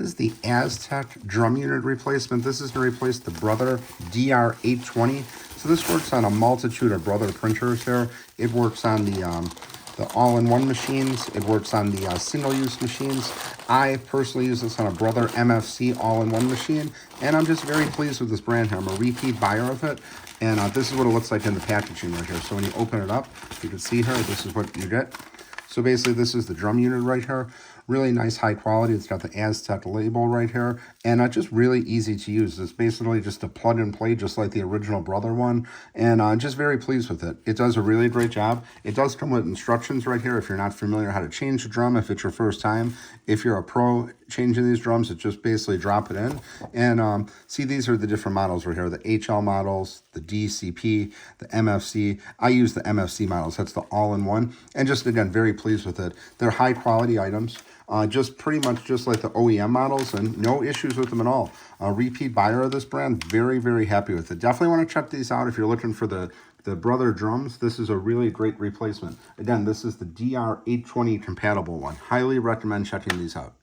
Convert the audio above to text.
This is the Aztech drum unit replacement. This is to replace the Brother DR-820. So this works on a multitude of Brother printers here. It works on the all-in-one machines. It works on the single-use machines. I personally use this on a Brother MFC all-in-one machine, and I'm just very pleased with this brand here. I'm a repeat buyer of it, and this is what it looks like in the packaging right here. So when you open it up, you can see here, this is what you get. So basically, this is the drum unit right here. Really nice, high quality. It's got the Aztech label right here, and just really easy to use. It's basically just a plug and play, just like the original Brother one, and just very pleased with it. It does a really great job. It does come with instructions right here if you're not familiar how to change the drum, if it's your first time. If you're a pro changing these drums, it's just basically drop it in. And see, these are the different models right here, the HL models, the DCP, the MFC. I use the MFC models. That's the all-in-one, and just, again, very pleased with it. They're high-quality items. Just pretty much just like the OEM models, and no issues with them at all. A repeat buyer of this brand, very, very happy with it. Definitely want to check these out if you're looking for the Brother drums. This is a really great replacement. Again, this is the DR-820 compatible one. Highly recommend checking these out.